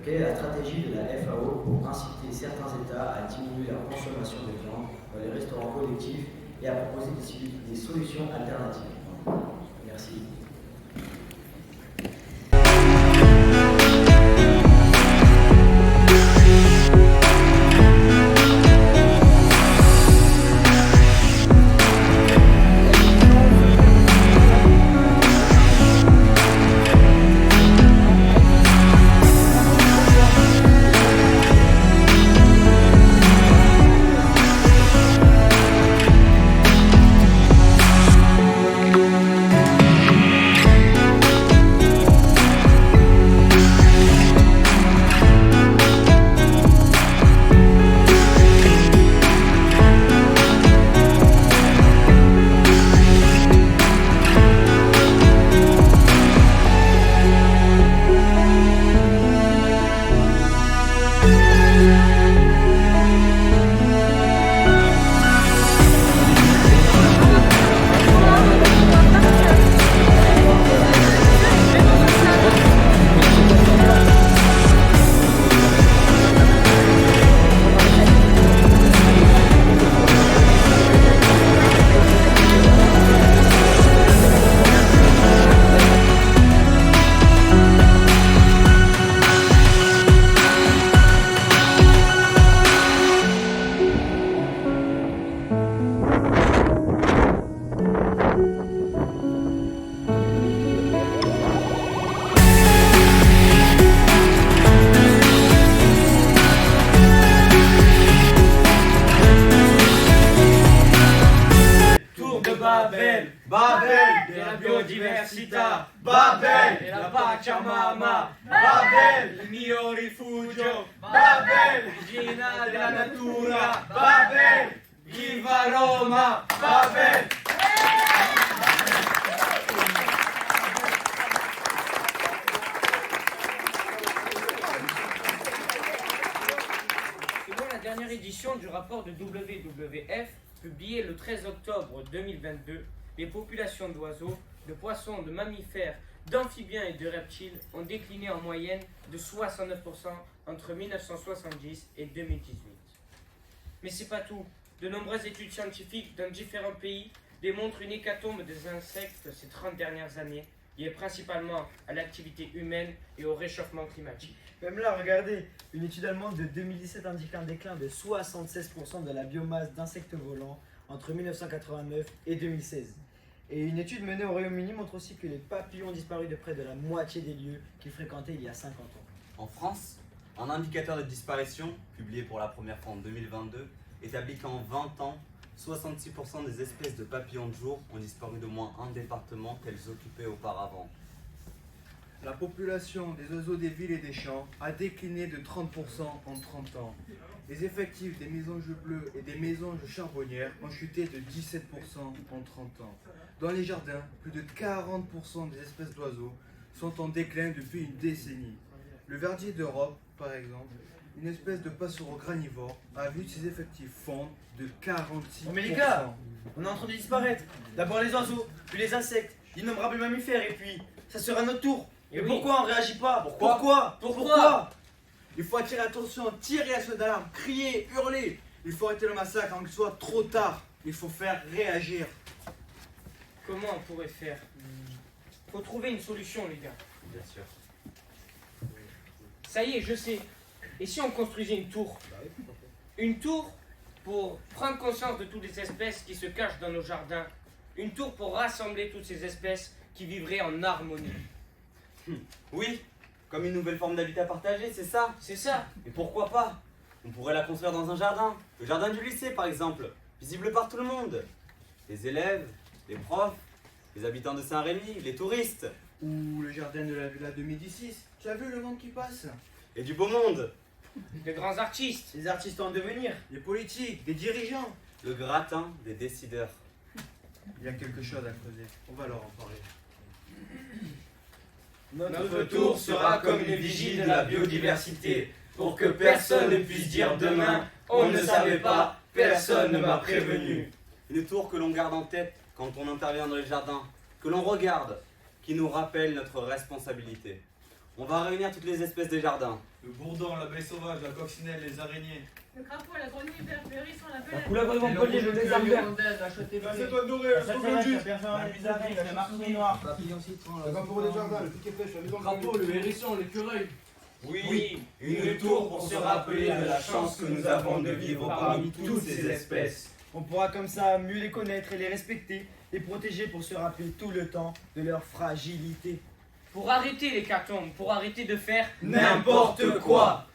Quelle est la stratégie de la FAO pour inciter certains États à diminuer leur consommation de viande dans les restaurants collectifs et à proposer des solutions alternatives? Merci. Babel, Babel, de la biodiversità, Babel, e la Pachamama, Babel, il mio rifugio, Babel, regina della natura, Babel, viva Roma! Babel. Selon la dernière édition du rapport de WWF, publié le 13 octobre 2022, les populations d'oiseaux, de poissons, de mammifères, d'amphibiens et de reptiles ont décliné en moyenne de 69% entre 1970 et 2018. Mais c'est pas tout. De nombreuses études scientifiques dans différents pays démontrent une hécatombe des insectes ces 30 dernières années, liée principalement à l'activité humaine et au réchauffement climatique. Même là, regardez, une étude allemande de 2017 indique un déclin de 76% de la biomasse d'insectes volants entre 1989 et 2016. Et une étude menée au Royaume-Uni montre aussi que les papillons ont disparu de près de la moitié des lieux qu'ils fréquentaient il y a 50 ans. En France, un indicateur de disparition, publié pour la première fois en 2022, établit qu'en 20 ans, 66% des espèces de papillons de jour ont disparu d'au moins un département qu'elles occupaient auparavant. La population des oiseaux des villes et des champs a décliné de 30% en 30 ans. Les effectifs des mésanges bleus et des mésanges charbonnières ont chuté de 17% en 30 ans. Dans les jardins, plus de 40% des espèces d'oiseaux sont en déclin depuis une décennie. Le verdier d'Europe, par exemple, une espèce de passereau granivore, a vu ses effectifs fondre de 46%. Oh mais les gars, on est en train de disparaître. D'abord les oiseaux, puis les insectes, d'innombrables mammifères, et puis ça sera notre tour. Et oui. pourquoi on réagit pas? Pourquoi Il faut attirer l'attention, tirer la sonnette d'alarme, crier, hurler. Il faut arrêter le massacre avant qu'il soit trop tard. Il faut faire réagir. Comment on pourrait faire? Faut trouver une solution, les gars. Bien sûr. Ça y est, je sais. Et si on construisait une tour? Une tour pour prendre conscience de toutes les espèces qui se cachent dans nos jardins. Une tour pour rassembler toutes ces espèces qui vivraient en harmonie. Oui, comme une nouvelle forme d'habitat partagé, c'est ça. C'est ça. Et pourquoi pas? On pourrait la construire dans un jardin. Le jardin du lycée, par exemple. Visible par tout le monde. Les élèves, les profs, les habitants de Saint-Rémy, les touristes. Ou le jardin de la Villa de Médicis. Tu as vu le monde qui passe? Et du beau monde. De grands artistes. Les artistes en devenir. Des politiques, des dirigeants. Le gratin des décideurs. Il y a quelque chose à creuser. On va leur en parler. Notre tour sera comme une vigie de la biodiversité, pour que personne ne puisse dire demain « on ne savait pas, personne ne m'a prévenu ». Une tour que l'on garde en tête quand on intervient dans les jardins, que l'on regarde, qui nous rappelle notre responsabilité. On va réunir toutes les espèces des jardins. Le bourdon, l'abeille sauvage, la coccinelle, les araignées. Le crapaud, la grenouille verte, le hérisson, la La belette. couleuvre de Montpellier, le lézard vert. La toile dorée, le troglodyte. Le martinet noir. Le vampire des jardins, le piquet pêche, la maison de Crapaud, le hérisson, l'écureuil. Oui, une tour pour se rappeler de la chance que nous avons de vivre parmi toutes ces espèces. On pourra comme ça mieux les connaître et les respecter, les protéger pour se rappeler tout le temps de leur fragilité. Pour arrêter l'hécatombe, pour arrêter de faire N'importe quoi.